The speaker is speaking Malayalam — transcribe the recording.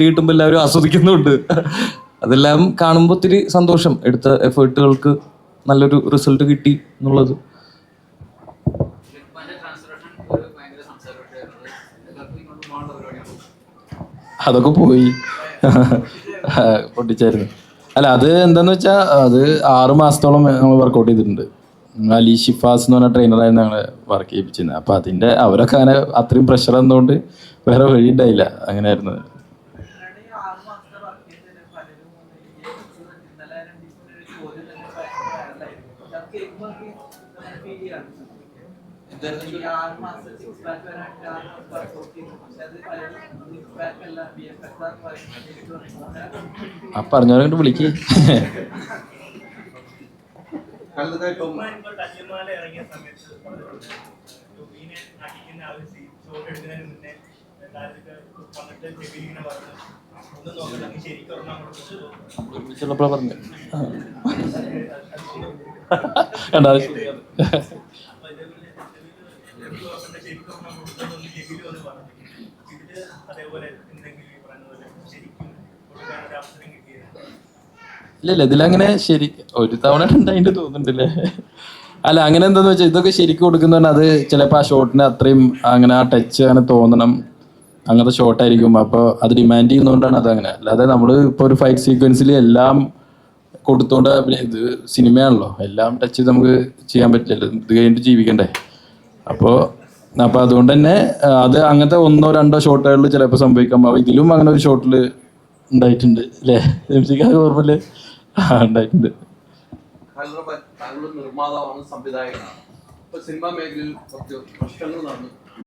കിട്ടുമ്പോൾ എല്ലാവരും ആസ്വദിക്കുന്നുണ്ട്. അതെല്ലാം കാണുമ്പോൾ ഒത്തിരി സന്തോഷം. എടുത്ത എഫേർട്ടുകൾക്ക് നല്ലൊരു റിസൾട്ട് കിട്ടി എന്നുള്ളത്. അതൊക്കെ പോയി പൊട്ടിച്ചായിരുന്നു. അല്ല, അത് എന്താന്ന് വെച്ചാൽ അത് 6 മാസത്തോളം നമ്മൾ വർക്കൗട്ട് ചെയ്തിട്ടുണ്ട്. അലി ഷിഫാസ് എന്ന് പറഞ്ഞ ട്രെയിനറായിരുന്നു ഞങ്ങളെ വർക്ക് ചെയ്യിപ്പിച്ചിരുന്നത്. അപ്പം അതിൻ്റെ അവരൊക്കെ അങ്ങനെ അത്രയും പ്രഷർ വന്നുകൊണ്ട് വേറെ വഴി ഉണ്ടായില്ല. അങ്ങനെയായിരുന്നു. ആ പറഞ്ഞവരങ്ങോട്ട് വിളിക്ക്. വിളിച്ചുള്ളപ്പോഴാ പറഞ്ഞു കണ്ടാ ഇല്ല ഇതിലങ്ങനെ ശരി ഒരു തവണ ഉണ്ടായിട്ട് തോന്നുന്നുണ്ടല്ലേ. അല്ല, അങ്ങനെ എന്താന്ന് വെച്ചാൽ ഇതൊക്കെ ശരിക്കും കൊടുക്കുന്നതാണ്. അത് ചിലപ്പോൾ ആ ഷോട്ടിന് അത്രയും അങ്ങനെ ആ ടച്ച് അങ്ങനെ തോന്നണം, അങ്ങനത്തെ ഷോട്ടായിരിക്കും. അപ്പോൾ അത് ഡിമാൻഡ് ചെയ്യുന്നതുകൊണ്ടാണ് അതങ്ങനെ. അല്ലാതെ നമ്മൾ ഇപ്പോൾ ഒരു ഫൈറ്റ് സീക്വൻസിൽ എല്ലാം കൊടുത്തോണ്ട് ഇത് സിനിമയാണല്ലോ, എല്ലാം ടച്ച് നമുക്ക് ചെയ്യാൻ പറ്റില്ലല്ലോ, ഇത് കഴിഞ്ഞിട്ട് ജീവിക്കണ്ടേ. അപ്പോൾ അതുകൊണ്ട് തന്നെ അത് അങ്ങനത്തെ 1-2 ഷോട്ടുകളിൽ ചിലപ്പോൾ സംഭവിക്കാം. അപ്പോൾ ഇതിലും അങ്ങനെ ഒരു ഷോട്ടിൽ ഉണ്ടായിട്ടുണ്ട് അല്ലേ? എംസിക്ക് ഓർമ്മല്ലേ? ഉണ്ടായിട്ടുണ്ട്. നിർമ്മാതാവാണ്, സംവിധായകനാണ്. ഇപ്പൊ സിനിമാ മേഖലയിൽ കുറച്ച് പ്രശ്നങ്ങൾ നടന്നു.